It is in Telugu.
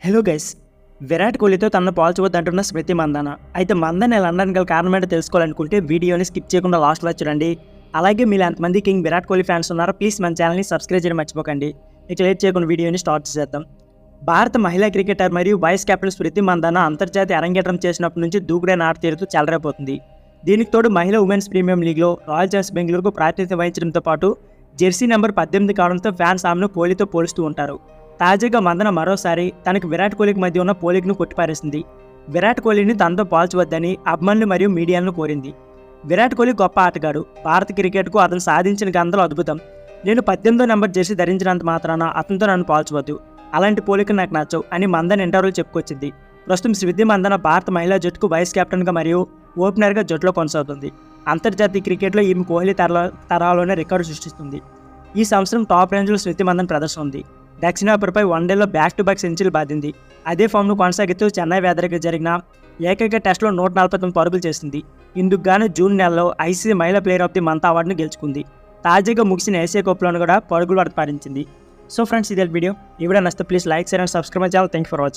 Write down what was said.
హలో గైస్, విరాట్ కోహ్లీతో తనను పోల్చవద్దంటున్న స్మృతి మందాన. అయితే మందాన ఇలా అనడానికి గల కారణం ఏంటో తెలుసుకోవాలనుకుంటే వీడియోని స్కిప్ చేయకుండా లాస్ట్ వరకు చూడండి. అలాగే మీరు ఎంతమంది కింగ్ విరాట్ కోహ్లీ ఫ్యాన్స్ ఉన్నారో ప్లీజ్ మన ఛానల్ని సబ్స్క్రైబ్ చేయడం మర్చిపోకండి. ఇక లేట్ చేయకుండా వీడియోని స్టార్ట్ చేద్దాం. భారత మహిళా క్రికెటర్ మరియు వైస్ కెప్టెన్ స్మృతి మందాన అంతర్జాతీయ అరంగేట్రం చేసినప్పటి నుంచి దూకుడైన ఆట తీరుతూ చెలరైపోతుంది. దీనికి తోడు మహిళా ఉమెన్స్ ప్రీమియం లీగ్లో రాయల్ ఛాలెంజర్స్ బెంగళూరుకు ప్రాతినిధ్యం వహించడంతో పాటు జెర్సీ నెంబర్ 18 కావడంతో ఫ్యాన్స్ ఆమెను కోహ్లీతో పోలుస్తూ ఉంటారు. తాజాగా మందన మరోసారి తనకు విరాట్ కోహ్లీకి మధ్య ఉన్న పోలికను కొట్టిపారేసింది. విరాట్ కోహ్లీని తనతో పోల్చవద్దని అభిమానులు మరియు మీడియాను కోరింది. విరాట్ కోహ్లీ గొప్ప ఆటగాడు. భారత క్రికెట్కు అతను సాధించిన గందలు అద్భుతం. నేను 18వ నెంబర్ జెర్సీ ధరించినంత మాత్రాన అతనితో నన్ను పోల్చవద్దు. అలాంటి పోలికలు నాకు నచ్చవు అని మందన ఇంటర్వ్యూలో చెప్పుకొచ్చింది. ప్రస్తుతం స్మృతి మందన భారత మహిళా జట్టుకు వైస్ కెప్టెన్గా మరియు ఓపెనర్గా జట్టులో కొనసాగుతుంది. అంతర్జాతీయ క్రికెట్లో ఈమె కోహ్లీ తరాలోనే రికార్డు సృష్టిస్తుంది. ఈ సంవత్సరం టాప్ రేంజ్లో స్మృతి మందన ప్రదర్శన ఉంది. దక్షిణాఫ్రికాపై వన్డేలో బ్యాక్ టు బ్యాక్ సెంచరీలు బాధింది. అదే ఫామ్ను కొనసాగిస్తూ చెన్నై వేదికగా జరిగిన ఏకైక టెస్ట్లో 149 పరుగులు చేసింది. ఇందుకు గాను జూన్ నెలలో ఐసీసీ మహిళా ప్లేయర్ ఆఫ్ ది మంత్ అవార్డును గెలుచుకుంది. తాజాగా ముగిసిన ఏషియా కప్లోను కూడా పరుగులు పాటించింది. సో ఫ్రెండ్స్, ఇదే వీడియో. ఈ వీడియో నచ్చితే please like, share and subscribe my channel. Thank for watching.